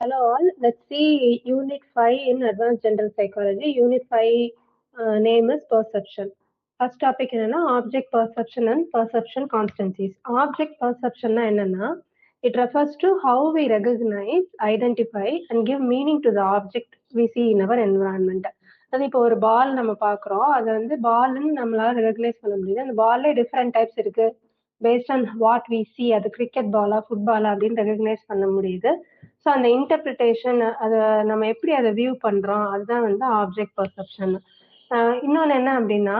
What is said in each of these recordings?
Hello all, let's see Unit 5 in Advanced General Psychology. Unit 5 name is Perception. First topic என்னன்னா Object Perception and Perception Constancies. Object Perception என்னன்னா it refers to how we recognize, identify and give meaning to the object we see in our environment. அது இப்போ ஒரு பால் நம்ம பார்க்குறோம், அதை வந்து பால்னு நம்மளால ரெகக்னைஸ் பண்ண முடியுது. அந்த பால்லே டிஃப்ரெண்ட் டைப்ஸ் இருக்கு. Based on what we see, அது கிரிக்கெட் பாலா ஃபுட்பாலா அப்படின்னு ரெகக்னைஸ் பண்ண முடியுது. ஸோ அந்த இன்டர்பிரிட்டேஷன், அதை நம்ம எப்படி அதை வியூ பண்றோம், அதுதான் வந்து ஆப்ஜெக்ட் பர்செப்ஷன். இன்னொன்று என்ன அப்படின்னா,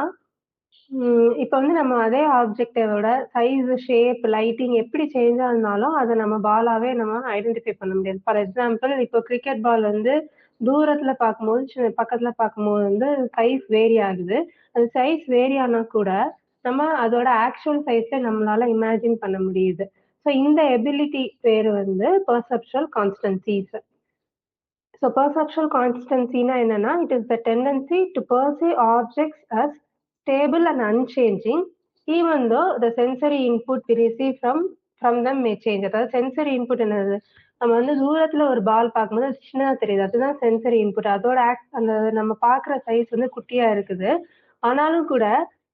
இப்போ வந்து நம்ம அதே ஆப்ஜெக்டோட சைஸ், ஷேப், லைட்டிங் எப்படி சேஞ்சாக இருந்தாலும் அதை நம்ம பாலாவே நம்ம ஐடென்டிஃபை பண்ண முடியாது. ஃபார் எக்ஸாம்பிள், இப்போ கிரிக்கெட் பால் வந்து தூரத்துல பார்க்கும்போது பக்கத்துல பார்க்கும்போது வந்து சைஸ் வேரி ஆகுது. அது சைஸ் வேரி ஆனா கூட நம்ம அதோட ஆக்சுவல் சைஸை நம்மளால இமேஜின் பண்ண முடியுது. ஸோ இந்த எபிலிட்டி பேர் வந்து பெர்செப்சுவல் கான்ஸ்டன்சிஸ். ஸோ பெர்செப்சுவல் கான்ஸ்டன்சினா என்னன்னா, it is the tendency to perceive objects as stable and unchanging even though the sensory input we receive from them may change. அதாவது சென்சரி இன்புட் என்னது, நம்ம வந்து தூரத்துல ஒரு பால் பார்க்கும்போது அது சின்னதா தெரியுது, அதுதான் சென்சரி இன்புட். அதோட அந்த நம்ம பார்க்குற சைஸ் வந்து குட்டியா இருக்குது. ஆனாலும் கூட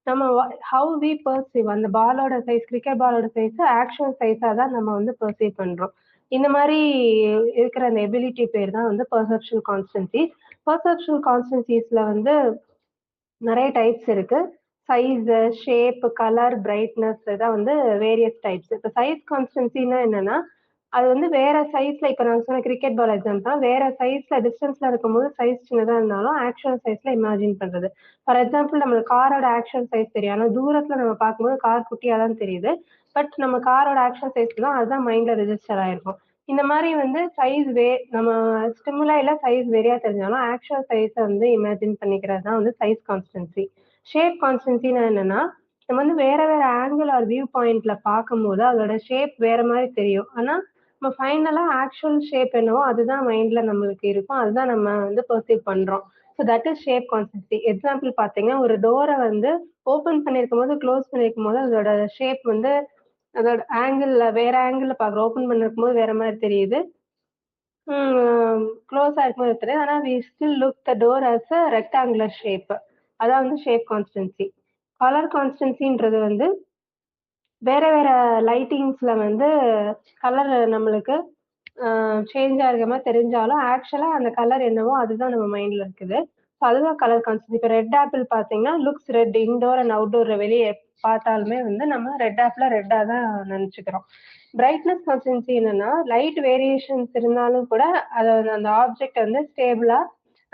நம்ம ஹவு வி பர்சீவ் அந்த பாலோட சைஸ், கிரிக்கெட் பாலோட சைஸ் ஆக்சுவல் சைஸா தான் நம்ம வந்து பர்சீவ் பண்றோம். இந்த மாதிரி இருக்கிற அந்த எபிலிட்டி பேர் தான் வந்து பெர்செப்சுவல் கான்ஸ்டன்சிஸ். பெர்செப்சுவல் கான்ஸ்டன்சிஸ்ல வந்து நிறைய டைப்ஸ் இருக்கு. சைஸ், ஷேப், கலர், பிரைட்னஸ், இதான் வந்து வேரியஸ் டைப்ஸ். இப்போ சைஸ் கான்ஸ்டன்சின்னா என்னன்னா, அது வந்து வேற சைஸ்ல, இப்போ நான் சொன்ன கிரிக்கெட் பால் எக்ஸாம்பிள், வேற சைஸ்ல டிஸ்டன்ஸ்ல இருக்கும்போது சைஸ் சின்னதா இருந்தாலும் ஆக்சுவல் சைஸ்ல இமேஜின் பண்றது. ஃபார் எக்ஸாம்பிள், நம்மளுக்கு காரோட ஆக்சுவல் சைஸ் தெரியும், ஆனா தூரத்துல நம்ம பார்க்கும்போது கார் குட்டியா தான் தெரியுது. பட் நம்ம காரோட ஆக்சுவல் சைஸ் தான் அதுதான் மைண்ட்ல ரெஜிஸ்டர் ஆயிருக்கும். இந்த மாதிரி வந்து சைஸ் நம்ம ஸ்டிமுலைல சைஸ் வேரியா தெரிஞ்சாலும் ஆக்சுவல் சைஸை வந்து இமேஜின் பண்ணிக்கிறது தான் வந்து சைஸ் கான்ஸ்டன்சி. ஷேப் கான்ஸ்டன்சினா என்னன்னா, நம்ம வந்து வேற வேற ஆங்கிள் ஆர் வியூ பாயிண்ட்ல பார்க்கும்போது அதோட ஷேப் வேற மாதிரி தெரியும். ஆனா நம்ம ஃபைனலா ஆக்சுவல் ஷேப் என்னவோ அதுதான் மைண்ட்ல நம்மளுக்கு இருக்கும், அதுதான் நம்ம வந்து பெர்சீவ் பண்றோம். So that is shape constancy. Example பார்த்தீங்கன்னா, ஒரு டோரை வந்து ஓப்பன் பண்ணிருக்கும் போது, க்ளோஸ் பண்ணிருக்கும் போது அதோட ஷேப் வந்து அதோட ஆங்கிள் வேற ஆங்கிள் பார்க்குறோம். ஓப்பன் பண்ணிருக்கும் போது வேற மாதிரி தெரியுது, க்ளோஸா இருக்கும்போது தெரியுது. ஆனா we still look the door as a rectangular shape. அதான் வந்து ஷேப் கான்ஸ்டன்சி. கலர் கான்ஸ்டன்சின்றது வந்து வேற வேற லைட்டிங்ஸ்ல வந்து கலர் நம்மளுக்கு சேஞ்ச் ஆகிற மாதிரி தெரிஞ்சாலும் ஆக்சுவலா அந்த கலர் என்னவோ அதுதான் நம்ம மைண்ட்ல இருக்குது. ஸோ அதுதான் கலர் கான்ஸ்டன்சி. இப்போ ரெட் ஆப்பிள் பார்த்தீங்கன்னா looks red, indoor and outdoor வெளியே பார்த்தாலுமே வந்து நம்ம ரெட் ஆப்பிள ரெட்டா தான் நினைச்சுக்கிறோம். பிரைட்னஸ் கான்ஸ்டன்சி என்னன்னா, லைட் வேரியேஷன்ஸ் இருந்தாலும் கூட அது அந்த ஆப்ஜெக்ட் வந்து ஸ்டேபிளா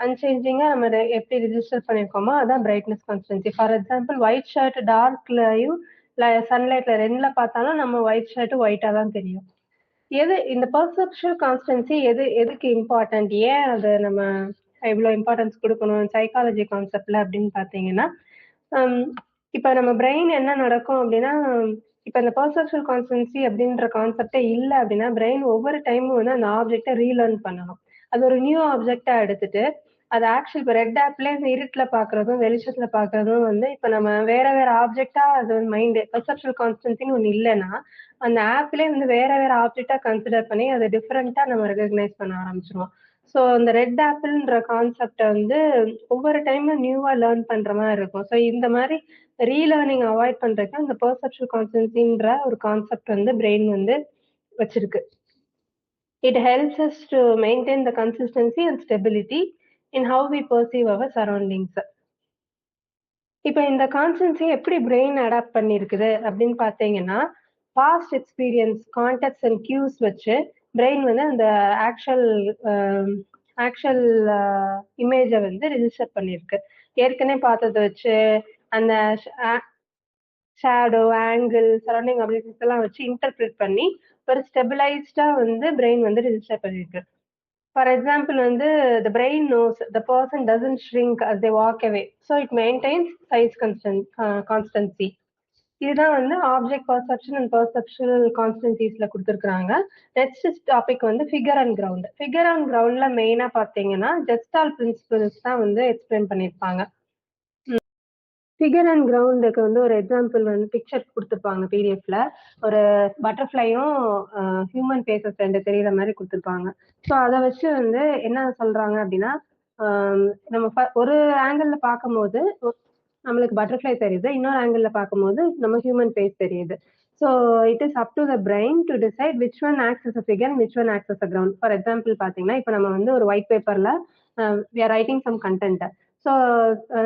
அன்சேஞ்சிங்கா நம்ம எப்படி ரிஜிஸ்டர் பண்ணிருக்கோமோ அதான் brightness constancy. For example, white shirt டார்க்லயும் சன்லைட்ல ரெண்டுல பார்த்தாலும் நம்ம ஒயிட் ஷர்ட் ஒயிட்டா தான் தெரியும். எது இந்த பெர்செப்சுவல் கான்ஸ்டன்சி எதுக்கு இம்பார்ட்டன்ட், ஏன் அது நம்ம இவ்வளோ இம்பார்ட்டன்ஸ் கொடுக்கணும் சைக்காலஜி கான்செப்ட்ல அப்படின்னு பார்த்தீங்கன்னா, இப்போ நம்ம பிரெயின் என்ன நடக்கும் அப்படின்னா, இப்போ இந்த பெர்செப்சுவல் கான்ஸ்டன்சி அப்படின்ற கான்செப்டே இல்லை அப்படின்னா பிரெயின் ஒவ்வொரு டைமும் வந்து அந்த ஆப்ஜெக்டை ரீலேர்ன் பண்ணணும். அது ஒரு நியூ ஆப்ஜெக்டா எடுத்துட்டு அது ஆக்சுவல் இப்போ ரெட் ஆப்ல இருட்டுல பாக்குறதும் வெளிச்சத்துல பாக்குறதும் வந்து இப்போ நம்ம வேற வேற ஆப்ஜெக்டா அது மைண்ட் பெர்செப்சுவல் கான்ஸ்டன்சின்னு ஒன்று இல்லைன்னா அந்த ஆப்லேயே வந்து வேற வேற ஆப்ஜெக்டா கன்சிடர் பண்ணி அதை டிஃப்ரெண்டா நம்ம ரெகக்னைஸ் பண்ண ஆரம்பிச்சிருவோம். ஸோ இந்த ரெட் ஆப்பிள்ன்ற கான்செப்டை வந்து ஒவ்வொரு டைமும் நியூவா லேர்ன் பண்ற மாதிரி இருக்கும். ஸோ இந்த மாதிரி ரீலேர்னிங் அவாய்ட் பண்றதுக்கு அந்த பெர்செப்சுவல் கான்ஸ்டன்சின்ற ஒரு கான்செப்ட் வந்து பிரெயின் வந்து வச்சிருக்கு. It helps us to maintain the consistency and stability in how we perceive our surroundings. இப்போ இந்த கான்ஸ்டன்சி எப்படி பிரெயின் அடாப்ட் பண்ணியிருக்குது அப்படின்னு பார்த்தீங்கன்னா, பாஸ்ட் எக்ஸ்பீரியன்ஸ், கான்டெக்ட்ஸ் அண்ட் கியூஸ் வச்சு பிரெயின் வந்து அந்த ஆக்சுவல் இமேஜை வந்து ரிஜிஸ்டர் பண்ணியிருக்கு. ஏற்கனவே பார்த்ததை வச்சு அந்த ஷேடோ, ஆங்கிள், சரௌண்டிங் அபிலிட்டிஸ் எல்லாம் வச்சு இன்டர்பிரேட் பண்ணி ஒரு ஸ்டெபிளைஸ்டா வந்து பிரெயின் வந்து ரிஜிஸ்டர் பண்ணிருக்கு. ஃபார் எக்ஸாம்பிள் வந்து the brain knows the person doesn't shrink as they walk away, so it maintains size constancy. இதுதான் வந்து ஆப்ஜெக்ட் பர்செப்ஷன் அண்ட் பெர்செப்சுவல் கான்ஸ்டன்சிஸ்ல கொடுத்துருக்காங்க. நெக்ஸ்ட் டாபிக் வந்து figure and ground. Figure and கிரவுண்ட்ல மெயினா பாத்தீங்கன்னா ஜெஸ்டால் பிரின்சிபிள்ஸ் தான் வந்து எக்ஸ்பிளைன் பண்ணியிருப்பாங்க. ஃபிகர் அண்ட் கிரவுண்டுக்கு வந்து ஒரு எக்ஸாம்பிள் வந்து பிக்சர் கொடுத்துருப்பாங்க பிடிஎஃப்ல. ஒரு பட்டர்ஃப்ளையும் ஹியூமன் ஃபேஸஸ் 2 தெரியிற மாதிரி கொடுத்துருப்பாங்க. ஸோ அதை வச்சு வந்து என்ன சொல்றாங்க அப்படின்னா, நம்ம ஒரு ஆங்கிள் பார்க்கும்போது நம்மளுக்கு பட்டர்ஃப்ளை தெரியுது, இன்னொரு ஆங்கிள் பார்க்கும்போது நம்ம ஹியூமன் ஃபேஸ் தெரியுது. So it is up to the brain to decide which one acts as a figure and which one acts as a ground. For example பார்த்தீங்கன்னா, இப்போ நம்ம வந்து ஒரு ஒயிட் பேப்பர்ல we are writing some content. So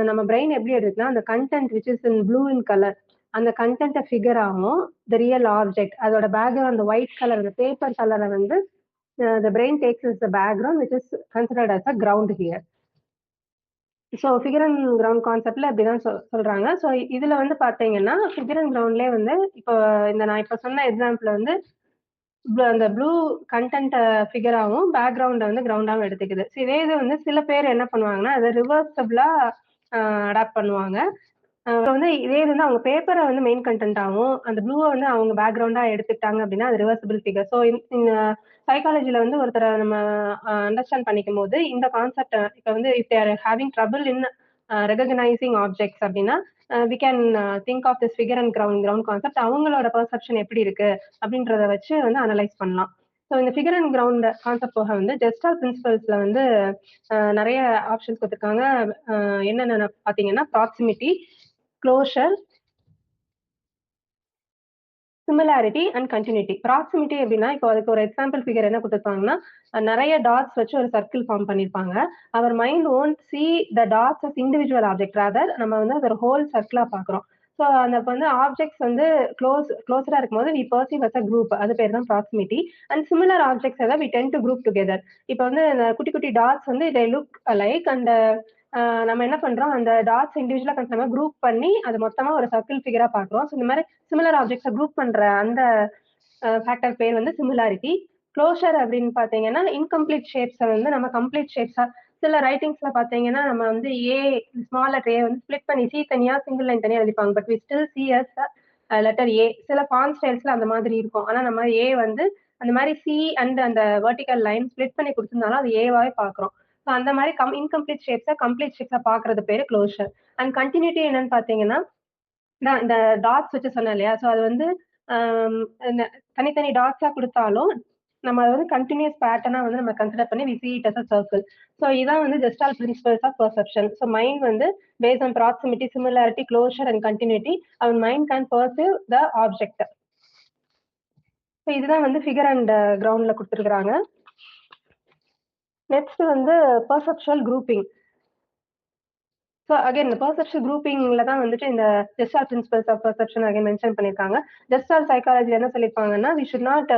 நம்ம brain எப்படி எடுக்குன்னா, அந்த content which is in blue in colour, அந்த கண்டென்ட்டை ஃபிகர் ஆகும். த ரியல் ஆப்ஜெக்ட் அதோட பேக்ரவுண்ட் அந்த ஒயிட் கலர் அந்த பேப்பர் கலரை வந்து the brain takes as the background which is considered as a ground here. So figure and ground கான்செப்ட்ல அப்படிதான் சொல்றாங்க. ஸோ இதுல வந்து பாத்தீங்கன்னா ஃபிகர் அண்ட் கிரவுண்ட்லேயே வந்து இப்போ நான் இப்போ சொன்ன எக்ஸாம்பிள் வந்து அந்த ப்ளூ கண்டென்ட் ஃபிகராகவும் பேக்ரவுண்டை வந்து கிரவுண்டாகவும் எடுத்துக்குது. இதே இது வந்து சில பேர் என்ன பண்ணுவாங்கன்னா அதை ரிவர்சபிளா அடாப்ட் பண்ணுவாங்க. வந்து இதே வந்து அவங்க பேப்பரை வந்து மெயின் கண்டென்ட்டாகவும் அந்த ப்ளூவை வந்து அவங்க பேக்ரவுண்டா எடுத்துக்கிட்டாங்க அப்படின்னா அது ரிவர்சபிள் ஃபிகர். ஸோ இந்த சைக்காலஜில வந்து ஒருத்தரை நம்ம அண்டர்ஸ்டாண்ட் பண்ணிக்கும் போது இந்த கான்செப்ட் இப்போ வந்து if there having trouble in recognising objects அப்படின்னா we can think of this figure and ground concept. அவங்களோட பெர்செப்ஷன் எப்படி இருக்கு அப்படின்றத வச்சு வந்து அனலைஸ் பண்ணலாம். ஸோ இந்த ஃபிகர் அண்ட் கிரவுண்ட் கான்செப்ட் போக வந்து ஜெஸ்டால் பிரின்சிபல்ஸ்ல வந்து நிறைய ஆப்ஷன்ஸ் கொடுத்துருக்காங்க. என்னென்ன பார்த்தீங்கன்னா proximity, closure, similarity and continuity. Proximity அப்படின்னா இப்போ அதுக்கு ஒரு எக்ஸாம்பிள் ஃபிகர் என்ன கொடுத்துருப்பாங்கன்னா, நிறைய டாட்ஸ் வச்சு ஒரு சர்க்கிள் ஃபார்ம் பண்ணியிருப்பாங்க. Our mind won't see the dots as individual object, rather நம்ம வந்து அது ஒரு ஹோல் சர்க்கிளா பார்க்குறோம். ஸோ அந்த வந்து ஆப்ஜெக்ட்ஸ் வந்து க்ளோஸரா இருக்கும்போது we perceive as a group, அது பேர் தான் ப்ராக்சிமிட்டி. அண்ட் சிமிலர் ஆப்ஜெக்ட்ஸ் எதாவது we tend to group together. இப்போ வந்து குட்டி குட்டி டாட்ஸ் வந்து தே லுக் லைக் அண்ட் நம்ம என்ன பண்றோம் அந்த டாட்ஸ் இண்டிவிஜுவலா கன்சிடர் குரூப் பண்ணி அது மொத்தமா ஒரு சர்க்கிள் ஃபிகரா பாக்குறோம். ஸோ இந்த மாதிரி சிமிலர் ஆப்ஜெக்ட்ஸை குரூப் பண்ற அந்த ஃபேக்டர் பேர் வந்து சிமிலாரிட்டி. க்ளோஷர் அப்படின்னு பாத்தீங்கன்னா இன்கம்ப்ளீட் ஷேப்ஸை வந்து நம்ம கம்ப்ளீட் ஷேப்ஸா சில ரைட்டிங்ஸ்ல பாத்தீங்கன்னா நம்ம வந்து ஏ ஸ்மால் லெட்டர் ஏ வந்து ஸ்பிளிட் பண்ணி சி தனியா சிங்கிள் லைன் தனியா எழுதிப்பாங்க. But we still see as letter A. சில ஃபாண்ட் ஸ்டைல்ஸ்ல அந்த மாதிரி இருக்கும். ஆனா நம்ம ஏ வந்து அந்த மாதிரி சி அண்ட் அந்த வெர்டிகல் லைன் ஸ்பிளிட் பண்ணி கொடுத்திருந்தாலும் அது ஏவாவே பாக்குறோம். ஸோ அந்த மாதிரி இன்கம்ப்ளீட் ஷேப்ஸை கம்ப்ளீட் ஷேப்ஸா பாக்குறது பேரு க்ளோஷர். அண்ட் கண்டினியூட்டி என்னன்னு பாத்தீங்கன்னா இந்த டாட்ஸ் வச்சு சொன்னேன் இல்லையா, ஸோ அது வந்து தனித்தனி டாட்ஸா கொடுத்தாலும் நம்ம அதை வந்து கண்டினியூஸ் பேட்டர்னா வந்து நம்ம கன்சிடர் பண்ணி we see it as a circle. So இதான் வந்து gestalt principles of perception. So mind வந்து based on proximity, similarity, closure and continuity our mind can perceive the object. So இதுதான் வந்து ஃபிகர் அண்ட் கிரவுண்ட்ல கொடுத்துருக்குறாங்க. நெக்ஸ்ட் வந்து perceptual grouping. So again இந்த perception குரூப்பிங்ல தான் வந்துட்டு இந்த gestalt principles of perception again mention பண்ணியிருக்காங்க. ஜெஸ்டால் சைக்காலஜி என்ன சொல்லியிருப்பாங்கன்னா we should not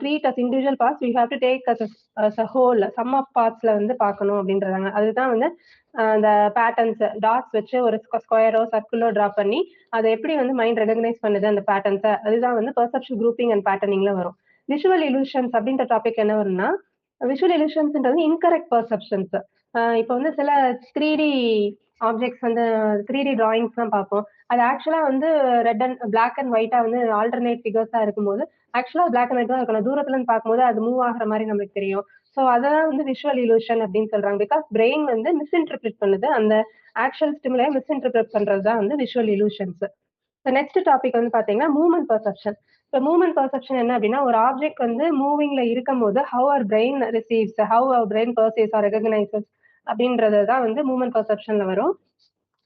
treat as individual parts, we have to take as a whole, sum of பார்ட்ஸ்ல வந்து பார்க்கணும் அப்படின்றாங்க. அதுதான் வந்து அந்த பேட்டர்ன்ஸ் டாட்ஸ் வச்சு ஒரு ஸ்கொயரோ சர்க்கிளோ டிரா பண்ணி அதை எப்படி வந்து மைண்ட் ரெகக்னைஸ் பண்ணுது அந்த பேட்டர்ன்ஸை, அதுதான் வந்து பெர்செப்ஷன் குரூப்பிங் அண்ட் பேட்டர்னிங்ல வரும். விஷுவல் இலூஷன்ஸ் அப்படின்ற டாபிக் என்ன வரும்னா, விஷுவல் இலூஷன்ஸ்ன்றது இன்கரெக்ட் பெர்செப்ஷன்ஸ். இப்போ வந்து சில 3D ஆப்ஜெக்ட்ஸ் வந்து 3D டிராயிங்ஸ் தான் பார்ப்போம். அது ஆக்சுவலா வந்து ரெட் அண்ட் பிளாக் அண்ட் ஒயிட்டா வந்து ஆல்டர்னேட் ஃபிகர்ஸா இருக்கும்போது ஆக்சுவலா பிளாக் அண்ட் ஒயிட் தான் இருக்கணும். தூரத்துல இருந்து பார்க்கும்போது அது மூவ் ஆகுற மாதிரி நமக்கு தெரியும். ஸோ அதெல்லாம் வந்து விஷுவல் இலூஷன் அப்படின்னு சொல்றாங்க. பிகாஸ் பிரெயின் வந்து மிஸ்இன்டர்பிரேட் பண்ணுது, அந்த ஆக்சுவல் ஸ்டிமுலை மிஸ்இன்டர்பிரேட் பண்றது தான் வந்து விஷுவல் இலூஷன்ஸ். நெக்ஸ்ட் டாபிக் வந்து பாத்தீங்கன்னா மூவ்மெண்ட் பெர்செப்ஷன். இப்போ மூவ்மெண்ட் பெர்செப்ஷன் என்ன அப்படின்னா, ஒரு ஆப்ஜெக்ட் வந்து மூவிங்ல இருக்கும் போது how our brain receives, how our brain perceives or recognises அப்படின்றது தான் வந்து மூவ்மெண்ட் பெர்செப்ஷன்ல வரும்.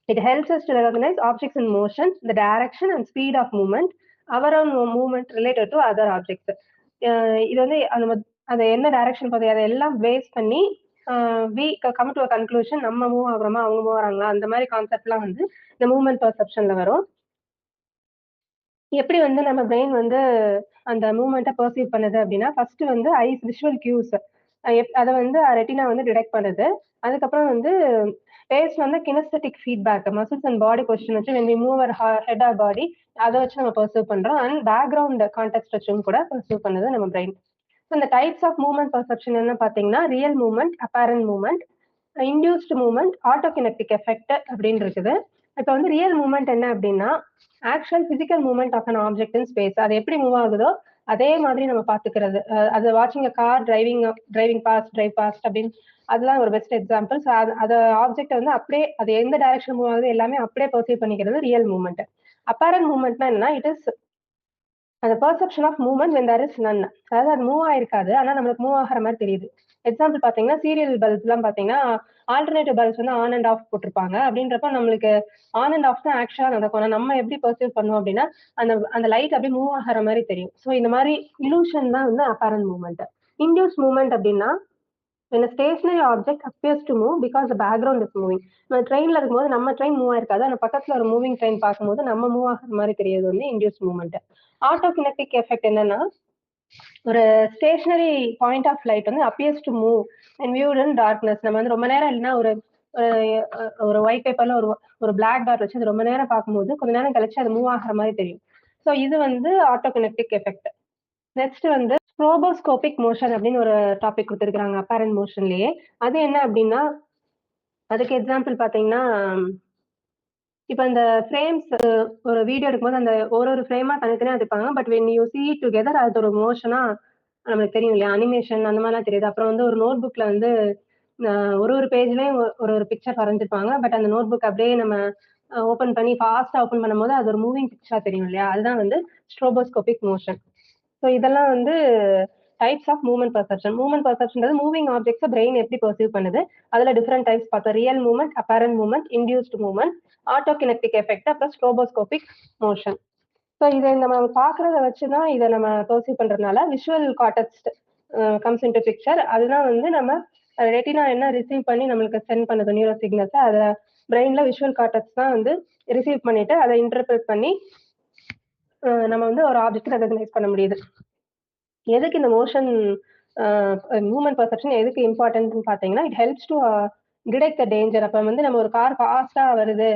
It helps us to recognize objects in motion, the direction and speed of movement, our own movement related to other objects. இது வந்து அது என்ன direction பார்த்து அதெல்லாம் பேஸ் பண்ணி we come to a conclusion, நம்ம மூவ் ஆகுறோமா அவங்க மூவ் ஆகிறாங்களா, அந்த மாதிரி கான்செப்ட்லாம் வந்து இந்த மூவ்மெண்ட் பெர்செப்ஷன்ல வரும். எப்படி வந்து நம்ம பிரெயின் வந்து அந்த மூவ்மெண்ட்டை பர்சீவ் பண்ணுது அப்படின்னா, ஃபர்ஸ்ட் வந்து ஐஸ் விஷுவல் கியூஸ் அதை வந்து ரெட்டினா வந்து டிடெக்ட் பண்ணுது. அதுக்கப்புறம் வந்து பேஸ்ட் வந்து kinaesthetic feedback, muscles and body position வச்சு when we move our head or body அதை வச்சு நம்ம பர்சீவ் பண்றோம். அண்ட் பேக்ரவுண்ட் கான்டெக்ஸ்ட் வச்சும் கூட பர்சீவ் பண்ணுது நம்ம பிரெயின். ஸோ இந்த டைப்ஸ் ஆஃப் மூவ்மெண்ட் பர்செப்ஷன் என்ன பார்த்தீங்கன்னா, real movement, apparent movement, induced movement, autokinetic effect அப்படின்னு இருக்குது. இப்போ வந்து ரியல் மூவ்மெண்ட் என்ன அப்படின்னா, actual physical movement of an object in space. அது எப்படி மூவ் ஆகுதோ அதே மாதிரி நம்ம பாத்துக்கிறது. அது வாட்சிங் a car driving past, drive past அப்படின்னு அதெல்லாம் ஒரு பெஸ்ட் எக்ஸாம்பிள். ஸோ அது ஆப்ஜெக்ட் வந்து அப்படியே அது எந்த டைரக்ஷன் மூவ் ஆகுது எல்லாமே அப்படியே பெர்சீவ் பண்ணிக்கிறது ரியல் மூவ்மெண்ட். அப்பேரண்ட் மூவ்மெண்ட்னா என்னன்னா, இட் இஸ் அந்த perception of movement when there is none. அதாவது அது மூவ் ஆயிருக்காது, ஆனா நம்மளுக்கு மூவ் ஆகிற மாதிரி தெரியுது. எக்ஸாம்பிள் பாத்தீங்கன்னா சீரியல் பல்ப் எல்லாம் பாத்தீங்கன்னா ஆல்டர்னேட்டிவ் பல்ப்ஸ் வந்து ஆன் அண்ட் ஆஃப் போட்டிருப்பாங்க. அப்படின்றப்ப நம்மளுக்கு ஆன் அண்ட் ஆஃப் தான் ஆக்சுவலா நடக்கும். ஆனா நம்ம எப்படி பெர்சீவ் பண்ணுவோம் அப்படின்னா அந்த அந்த லைட் அப்படியே மூவ் ஆகிற மாதிரி தெரியும். ஸோ இந்த மாதிரி இலூஷன் தான் வந்து அப்பேரண்ட் மூவ்மெண்ட். இன்டியூஸ் மூவ்மெண்ட் அப்படின்னா when a stationary object appears to move because the background is moving. நம்ம ட்ரெயின்ல இருக்கும்போது நம்ம ட்ரெயின் மூவ் ஆயிருக்காது, ஆனா பக்கத்துல ஒரு மூவிங் ட்ரெயின் பார்க்கும்போது நம்ம மூவ் ஆகிற மாதிரி தெரியுது வந்து இன்டியூஸ் மூவ்மெண்ட். ஆட்டோகினெட்டிக் எஃபெக்ட் என்னன்னா, ஒரு ஸ்டேஷனரி பாயிண்ட் ஆஃப் லைட் வந்து appears to move and viewed in darkness. நம்ம வந்து ரொம்ப நேரம் இல்லைன்னா ஒரு ஒரு ஒயிட் பேப்பர்ல ஒரு ஒரு பிளாக் டாட் வச்சு அது ரொம்ப நேரம் பார்க்கும்போது கொஞ்ச நேரம் கழிச்சு அது மூவ் ஆகிற மாதிரி தெரியும். ஸோ இது வந்து ஆட்டோகினெட்டிக் எஃபெக்ட். நெக்ஸ்ட் வந்து ஸ்ட்ரோபோஸ்கோபிக் மோஷன் அப்படின்னு ஒரு டாபிக் கொடுத்துருக்காங்க அப்பேரண்ட் மோஷன்லயே. அது என்ன அப்படின்னா, அதுக்கு எக்ஸாம்பிள் பாத்தீங்கன்னா, இப்ப இந்த ஃப்ரேம்ஸ் ஒரு வீடியோ எடுக்கும்போது அந்த ஒரு ஃப்ரேமா தனித்தனியா எடுப்பாங்க. But when you see it together அது ஒரு மோஷனா நம்மளுக்கு தெரியும் இல்லையா? அனிமேஷன் அந்த மாதிரிலாம் தெரியுது. அப்புறம் வந்து ஒரு நோட் புக்ல வந்து ஒரு பேஜ்லயும் ஒரு பிக்சர் வரைஞ்சிருப்பாங்க. பட் அந்த நோட் புக் அப்படியே நம்ம ஓபன் பண்ணி ஃபாஸ்டா ஓபன் பண்ணும்போது அது ஒரு மூவிங் பிக்சரா தெரியும் இல்லையா? அதுதான் வந்து ஸ்ட்ரோபோஸ்கோபிக் மோஷன். ஸோ இதெல்லாம் வந்து types of movement perception. Movement பர்செப்ஷன்றது மூவிங் ஆப்ஜெக்ட்ஸை பிரெயின் எப்படி பர்சீவ் பண்ணுது, அதுல டிஃப்ரெண்ட் டைப்ஸ் பார்த்தோம். Real movement, apparent movement, induced movement, autokinetic effect, அப்புறம் ஸ்ட்ரோபோஸ்கோபிக் மோஷன். ஸோ இதை நம்ம பார்க்கறத வச்சுதான் இதை நம்ம பர்சீவ் பண்றதுனால visual cortex comes into picture. அதுதான் வந்து நம்ம ரெட்டினா என்ன ரிசீவ் பண்ணி நம்மளுக்கு சென்ட் பண்ணுது நியூரோ சிக்னல்ஸ், அதை பிரெயின்ல விஷுவல் கார்டெக்ஸ் தான் வந்து ரிசீவ் பண்ணிட்டு அதை இன்டர்பிரட் பண்ணி நம்ம வந்து ஒரு ஆப்ஜெக்ட் ரெகக்னைஸ் பண்ண முடியுது. எதுக்கு இந்த மோஷன் மூவ்மெண்ட் பர்செப்ஷன் எதுக்கு இம்பார்ட்டன்ட்னு பார்த்தீங்கன்னா, it helps to detect the danger. அப்போ வந்து நம்ம ஒரு கார் ஃபாஸ்டா வருது,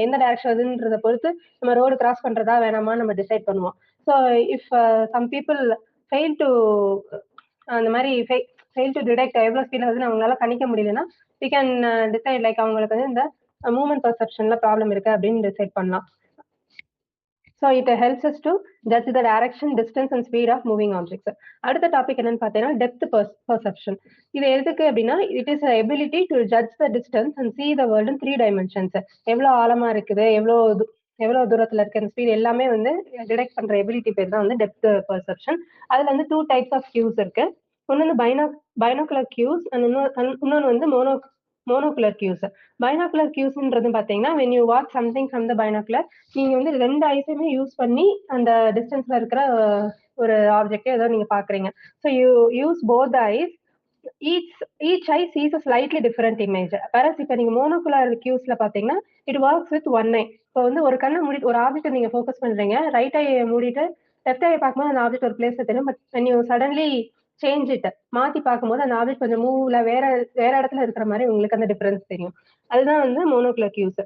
எந்த டைரக்ஷன் வருதுன்றத பொறுத்து நம்ம ரோடு கிராஸ் பண்றதா வேணாமா நம்ம டிசைட் பண்ணுவோம். So if some people fail to அந்த மாதிரி ஃபெயில் டு டிடெக்ட் எவ்வளோ ஸ்பீட்ல வந்து அவங்களால கணிக்க முடியலன்னா, வி கேன் டிசைட் லைக் அவங்களுக்கு வந்து இந்த மூவ்மெண்ட் பர்செப்ஷன்ல ப்ராப்ளம் இருக்கு அப்படின்னு டிசைட் பண்ணலாம். So it helps us to judge the direction, distance and speed of moving objects. அடுத்த டாபிக் என்னன்னு பார்த்தீங்கன்னா டெப்த் பர்செப்ஷன். இது எதுக்கு அப்படின்னா, it is ability to judge the distance and see the world in 3 dimensions. எவ்வளோ ஆழமா இருக்குது, எவ்வளோ தூரத்துல இருக்கு, அந்த ஸ்பீட் எல்லாமே வந்து டிடெக்ட் பண்ற எபிலிட்டி பேர் தான் வந்து டெப்த் பர்செப்ஷன். அதுல வந்து 2 டைப்ஸ் ஆஃப் கியூஸ் இருக்கு. ஒன்னு வந்து பைனாகுலர் கியூஸ் அண்ட் இன்னொன்று வந்து மோனோகுலர் கியூஸ். பைனாகுலர் கியூஸ்ன்றது பாத்தீங்கன்னா, when you watch something from the binocular, நீங்க வந்து 2 ஐஸையுமே யூஸ் பண்ணி அந்த டிஸ்டன்ஸ்ல இருக்கிற ஒரு ஆப்ஜெக்ட் ஏதோ நீங்க பாக்குறீங்க. So you use both the eyes. Each eye sees a slightly different image. Whereas இப்போ நீங்க மோனோகுலர் கியூஸ்ல பாத்தீங்கன்னா, it works with one eye. இப்போ வந்து ஒரு கண்ணை மூடிட்டு ஒரு ஆப்ஜெக்ட் நீங்க ஃபோக்கஸ் பண்றீங்க, ரைட் ஐ மூடிட்டு லெஃப்ட் ஐ பார்க்கும்போது அந்த ஆப்ஜெக்ட் ஒரு பிளேஸ்ல தெரியும். But when you suddenly change it, மாத்தி பார்க்கும்போது அந்த ஆப்ஜெக்ட் கொஞ்சம் மூவ்ல வேற வேற இடத்துல இருக்கிற மாதிரி உங்களுக்கு அந்த டிஃபரன்ஸ் தெரியும். அதுதான் வந்து மோனோகுலர் கியூஸ்.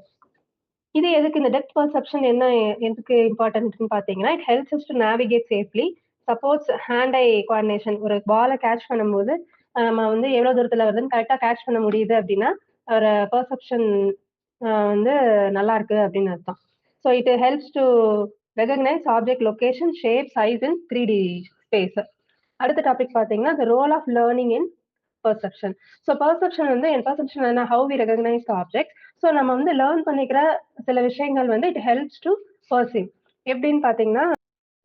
இது எதுக்கு இந்த டெப்த் பர்செப்ஷன் என்ன எதுக்கு இம்பார்ட்டன்ட்னு பாத்தீங்கன்னா, it helps us to navigate safely, supports hand I coordination. ஒரு பாலை கேட்ச் பண்ணும்போது நம்ம வந்து எவ்வளவு தூரத்துல வருதுன்னு கரெக்டா கேட்ச் பண்ண முடியுது அப்படின்னா ஒரு பர்செப்ஷன் வந்து நல்லா இருக்கு அப்படின்னு அர்த்தம். So it helps to recognise object location, shape, size in 3D space. அடுத்த டாபிக் பாத்தீங்கன்னா the role of learning in perception. So perception வந்து பெர்செப்ஷன் என்ன, how we recognise the object. So நம்ம வந்து லேர்ன் பண்ணிக்கிற சில விஷயங்கள் வந்து இட் ஹெல்ப்ஸ் டு பர்சீவ். எப்படின்னு பாத்தீங்கன்னா,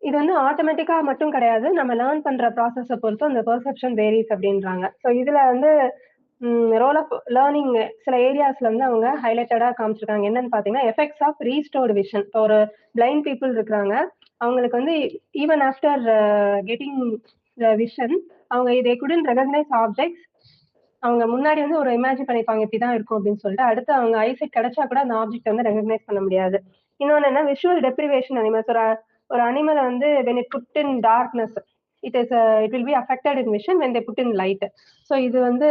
இது வந்து ஆட்டோமேட்டிக்கா மட்டும் கிடையாது, நம்ம லேர்ன் பண்ற ப்ராசஸை பொறுத்து அந்த பெர்செப்ஷன் வேரிஸ் அப்படின்றாங்க. ஸோ இதுல வந்து ரோல் ஆஃப் லேர்னிங் சில ஏரியாஸ்ல வந்து அவங்க ஹைலைட்டடா காமிச்சிருக்காங்க. என்னன்னு பாத்தீங்கன்னா, எஃபெக்ட்ஸ் ஆஃப் ரீஸ்டோர்டு விஷன். இப்போ ஒரு பிளைண்ட் பீப்புள் இருக்கிறாங்க, அவங்களுக்கு வந்து ஈவன் ஆஃப்டர் கெட்டிங் விஷன் அவங்க இதை குடன்ட் ரெகக்னைஸ் ஆப்ஜெக்ட்ஸ். அவங்க முன்னாடி வந்து ஒரு இமேஜின் பண்ணிருப்பாங்க இப்படிதான் இருக்கும் அப்படின்னு சொல்லிட்டு, அடுத்து அவங்க ஐசைட் கிடைச்சா கூட அந்த ஆப்ஜெக்ட் வந்து ரெகக்னைஸ் பண்ண முடியாது. இன்னொன்னு என்ன, விஷுவல் டெப்ரிவேஷன் அனிமல்ஸ். ஒரு அனிமலை வந்து when it put in darkness, it will be affected in vision when they put in light. So இது வந்து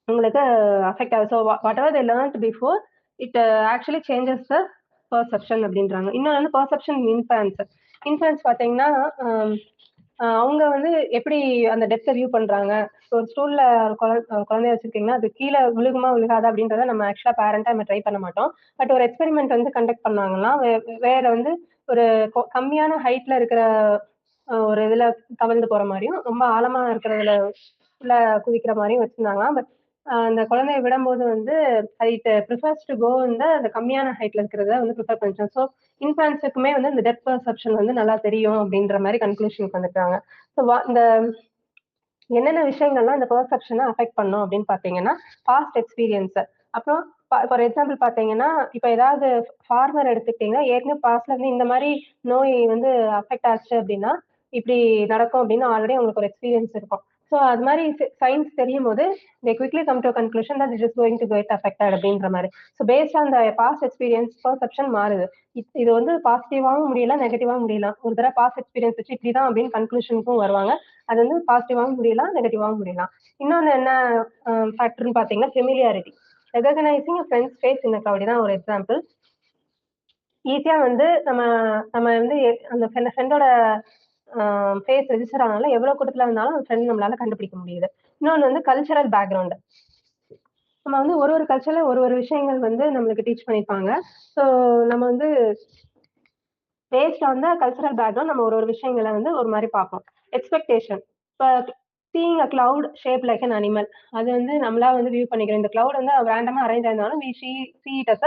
உங்களுக்கு அஃபெக்ட் ஆகுது. So what ever they learnt before it actually changes the perception அப்படின்றாங்க. இன்னொன்று வந்து perception influence பார்த்தீங்கன்னா, அவங்க வந்து எப்படி அந்த டெப்த்தை வியூ பண்றாங்க. ஒரு ஸ்டூல்ல குழந்தைய வச்சிருக்கீங்கன்னா அது கீழே விழுகுமா விழுகாதா அப்படின்றத நம்ம ஆக்சுவலா பேரண்டா நம்ம ட்ரை பண்ண மாட்டோம். பட் ஒரு எக்ஸ்பெரிமெண்ட் வந்து கண்டக்ட் பண்ணாங்கன்னா வேற வந்து ஒரு கம்மியான ஹைட்ல இருக்கிற ஒரு இதுல கவிழ்ந்து போற மாதிரியும் ரொம்ப ஆழமா இருக்கிறதுல உள்ள குதிக்கிற மாதிரியும் வச்சிருந்தாங்க. பட் அந்த குழந்தைய விடும்போது வந்து இட் ப்ரிஃபர்ஸ் டு கோ இந்த அந்த கம்மியான ஹைட்ல இருக்கிறத வந்து ப்ரிஃபர் பண்ணிச்சோம். ஸோ இன்ஃபான்ஸுக்குமே வந்து இந்த டெப்த் பர்செப்ஷன் வந்து நல்லா தெரியும் அப்படின்ற மாதிரி கன்க்ளூஷனுக்கு வந்துட்டாங்க. ஸோ இந்த என்னென்ன விஷயங்கள்லாம் இந்த பெர்செப்ஷனை அஃபெக்ட் பண்ணும் அப்படின்னு பார்த்தீங்கன்னா, பாஸ்ட் எக்ஸ்பீரியன்ஸ். அப்புறம் ஃபார் எக்ஸாம்பிள் பார்த்தீங்கன்னா, இப்போ ஏதாவது ஃபார்மர் எடுத்துக்கிட்டீங்கன்னா, ஏற்கனவே பாஸ்ட்ல இருந்து இந்த மாதிரி நோய் வந்து அஃபெக்ட் ஆச்சு அப்படின்னா, இப்படி நடக்கும் அப்படின்னு ஆல்ரெடி அவங்களுக்கு ஒரு எக்ஸ்பீரியன்ஸ் இருக்கும். ஸோ அது மாதிரி சயின்ஸ் தெரியும் போது they quickly come to conclusion that it is going to get affected அப்படின்ற மாதிரி. So based on the past experience perception மாறுது. இது வந்து பாசிட்டிவாகவும் முடியல, நெகட்டிவாகவும் முடியலாம். ஒரு தடவை பாஸ்ட் எக்ஸ்பீரியன்ஸ் வச்சு இப்படிதான் அப்படின்னு கன்க்ளூஷனுக்கும் வருவாங்க. அது வந்து பாசிட்டிவாகவும் முடியலாம், நெகட்டிவாகவும் முடியலாம். இன்னொன்று என்ன ஃபேக்டர்னு பார்த்தீங்கன்னா, ஃபெமிலியாரிட்டி. ரெகக்னைசிங் ஃப்ரெண்ட்ஸ் ஃபேஸ் இன் க்ரௌட் தான் ஒரு எக்ஸாம்பிள். ஈஸியா வந்து நம்ம நம்ம வந்து அந்த ஃப்ரெண்டோட ஃபேஸ் ரெஜிஸ்டர் ஆனால எவ்வளவு கூட்டத்துல இருந்தாலும் அந்த ஃப்ரெண்ட் நம்மளால கண்டுபிடிக்க முடியுது. இன்னொன்று வந்து கல்ச்சரல் பேக்ரவுண்ட். நம்ம வந்து ஒரு கல்ச்சர்ல ஒரு விஷயங்கள் வந்து நம்மளுக்கு டீச் பண்ணிருப்பாங்க. ஸோ நம்ம வந்து based on the cultural background நம்ம ஒரு விஷயங்களை வந்து ஒரு மாதிரி பார்ப்போம். எக்ஸ்பெக்டேஷன். இப்போ seeing a cloud shape like an animal, அது வந்து நம்மளா வந்து வியூ பண்ணிக்கிறோம். இந்த கிளவுட் வந்து ரேண்டமா அரேஞ்ச் ஆயிருந்தாலும் we see it as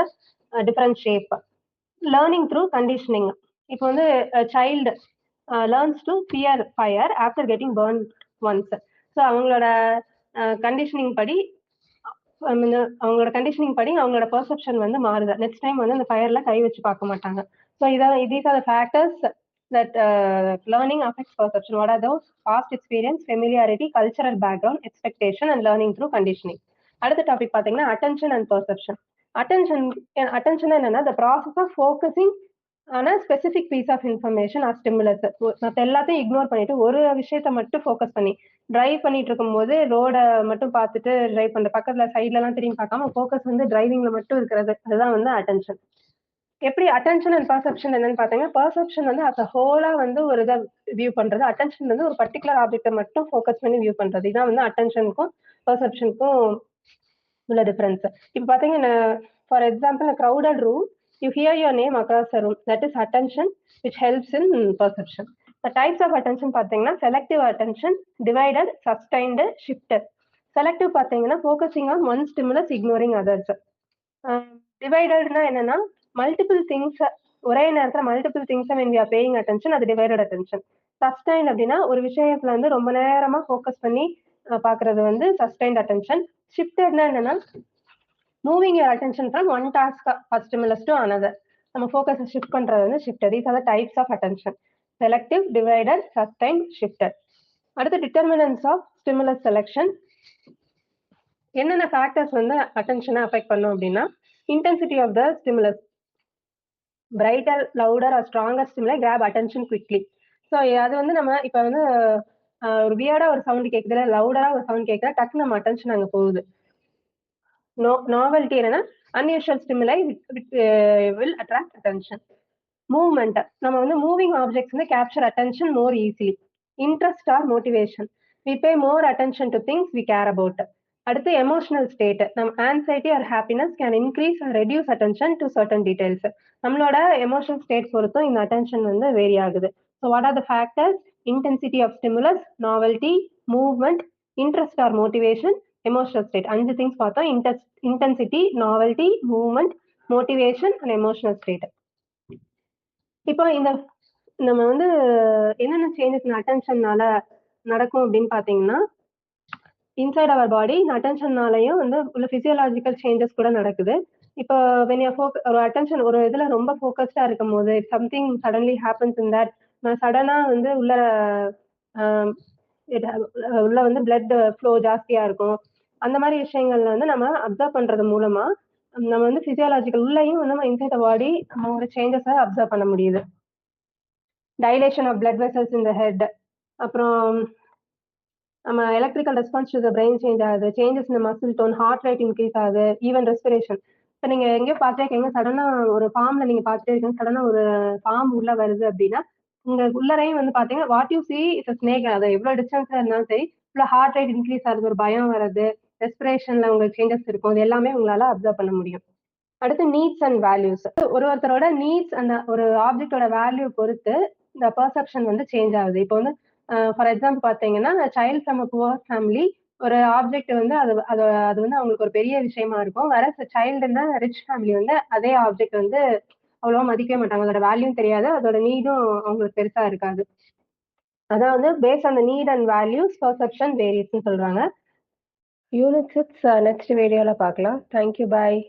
a different shape. Learning through conditioning. இப்போ வந்து child learns to fear fire after getting burn once. So அவங்களோட கண்டிஷனிங் படி அவங்களோட கண்டிஷனிங் படி அவங்களோட பெர்செப்ஷன் வந்து மாறுது. நெக்ஸ்ட் டைம் வந்து அந்த ஃபயர்ல கை வச்சு பார்க்க மாட்டாங்க. So these are the factors that learning affects perception. What are those? Past experience, familiarity, cultural background, expectation and learning through conditioning. அடுத்த டாபிக் பார்த்தீங்கன்னா attention and perception. attention என்னன்னா the process of focusing on a specific piece of information or stimulus. மற்ற எல்லாத்தையும் ignore பண்ணிட்டு ஒரு விஷயத்த மட்டும் focus பண்ணி டிரைவ் பண்ணிட்டு இருக்கும் போது ரோட மட்டும் பார்த்துட்டு டிரைவ் பண்ற, பக்கத்துல சைட்ல எல்லாம் திரும்பி பார்க்காம ஃபோக்கஸ் வந்து டிரைவிங்ல மட்டும் இருக்கிறது, அதுதான் வந்து அட்டென்ஷன். எப்படி அட்டென்ஷன் அண்ட் பர்செப்ஷன் என்னன்னு பாத்தீங்கன்னா, பர்செப்ஷன் வந்து அஸ் அ ஹோலா வந்து ஒரு இதை வியூ பண்றது, அட்டென்ஷன் வந்து ஒரு பர்டிகுலர் ஆப்ஜெக்டை மட்டும் ஃபோக்கஸ் பண்ணி வியூ பண்றது. இதான் வந்து அட்டென்ஷனுக்கும் பர்செப்ஷனுக்கும் உள்ள டிஃபரன்ஸ். இப்போ பாத்தீங்கன்னா, for example crowded room, you hear your name across the room, that is attention which helps in perception. The types of attention பாத்தீங்கன்னா selective attention, divided, sustained, shifted. selective பாத்தீங்கன்னா focusing on one stimulus, ignoring others. டிவைடட்னா என்னன்னா multiple things ஒரே நேரத்துல multiple things when we are paying attention, அது divided attention. Sustain அப்படின்னா ஒரு விஷயத்துல வந்து ரொம்ப நேரமா ஃபோக்கஸ் பண்ணி பாக்குறது வந்து சஸ்டைன்ட் அட்டென்ஷன். ஷிஃப்டட்னா என்னன்னா moving your attention from one task or stimulus to another. நம்ம ஃபோக்கஸை ஷிஃப்ட் பண்றது வந்து shifted. These are the types of attention: selective, divided, sustain, shifted. அடுத்து டிட்டர்மினன்ட்ஸ் ஆஃப் ஸ்டிமுலஸ் செலெக்ஷன். என்னென்ன ஃபேக்டர்ஸ் வந்து அட்டென்ஷனை அஃபெக்ட் பண்ணும் அப்படின்னா, intensity of the stimulus. Brighter, louder or stronger stimuli grab attention quickly. So அது வந்து நம்ம இப்போ வந்து ஒரு வியர்டா ஒரு சவுண்ட் கேட்குதுல, லவுடா ஒரு சவுண்ட் கேட்குதா, டக்கு நம்ம அட்டென்ஷன் அங்கே போகுது. நாவல்ட்டி என்னன்னா unusual stimuli will attract attention. Movement, நம்ம வந்து மூவிங் ஆப்ஜெக்ட்ஸ் வந்து capture attention more easily. Interest or motivation, we pay more attention to things we care about. அடுத்து எமோஷனல் ஸ்டேட், நம்ம anxiety or happiness can increase or reduce attention to certain details. நம்மளோட emotional state பொறுத்தும் இந்த அட்டென்ஷன் வந்து vary ஆகுது. So what are the factors? Intensity of stimulus, novelty, movement, interest or motivation, emotional state. 5 things பார்த்தோம்: intensity, novelty, movement, motivation and emotional state. இப்போ இந்த நம்ம வந்து என்னென்ன சேஞ்சஸ் அட்டென்ஷன்னால நடக்கும் அப்படின்னு பாத்தீங்கன்னா, இன்சைட் அவர் பாடி இந்த அட்டென்ஷன்னாலையும் வந்து உள்ள பிசியோலாஜிக்கல் சேஞ்சஸ் கூட நடக்குது. இப்போ ஒரு அட்டென்ஷன் ஒரு இதுல ரொம்ப ஃபோக்கஸ்டா இருக்கும் போது something suddenly happens in that, சடனா வந்து உள்ள வந்து பிளட் ஃப்ளோ ஜாஸ்தியா இருக்கும். அந்த மாதிரி விஷயங்கள்ல வந்து நம்ம அப்சர்வ் பண்றது மூலமா நம்ம வந்து பிசியோலாஜிக்கல் உள்ளேயும் வந்து நம்ம இன்சைட் பாடி நம்ம ஒரு சேஞ்சஸை அப்சர்வ் பண்ண முடியுது. Dilation of blood vessels in the head, அப்புறம் நம்ம electrical response to the brain change ஆகுது, சேஞ்சஸ் இந்த muscle tone, heart rate increase ஆகுது, ஈவன் ரெஸ்பிரேஷன். இப்போ நீங்க எங்கேயோ பார்த்துருக்கீங்க, சடனா ஒரு ஃபார்ம்ல நீங்க பார்த்துட்டே இருக்கீங்க, சடனா ஒரு பாம்பு உள்ள வருது அப்படின்னா உங்க உள்ளரையும் வந்து பாத்தீங்கன்னா what you see it's snake, அது எவ்வளவு டிஸ்டன்ஸ்ல இருந்தாலும் சரி உள்ள ஹார்ட் ரேட் இன்க்ரீஸ் ஆகுது, ஒரு பயம் வருது, ரெஸ்பிரேஷன்ல உங்களுக்கு சேஞ்சஸ் இருக்கும், இது எல்லாமே உங்களால அப்சர்வ் பண்ண முடியும். அடுத்து நீட்ஸ் அண்ட் வேல்யூஸ். ஒருத்தரோட நீட்ஸ் அந்த ஒரு ஆப்ஜெக்டோட வேல்யூ பொறுத்து இந்த பெர்செப்ஷன் வந்து சேஞ்ச் ஆகுது. இப்போ வந்து ஃபார் எக்ஸாம்பிள் பார்த்தீங்கன்னா, child from a poor family ஒரு ஆப்ஜெக்ட் வந்து அது அது அது வந்து அவங்களுக்கு ஒரு பெரிய விஷயமா இருக்கும். வேறஸ் சைல்டு இந்த ரிச் ஃபேமிலி வந்து அதே ஆப்ஜெக்ட் வந்து அவ்வளவா மதிக்கவே மாட்டாங்க. அதோட வேல்யூவும் தெரியாது. அதோட நீடும் அவங்களுக்கு பெருசா இருக்காது. அதான் வந்து based on the need and values perception வேரியஸ்ன்னு சொல்றாங்க. யூனிட் 6 நெக்ஸ்ட் வீடியோல பார்க்கலாம். Thank you. பாய்.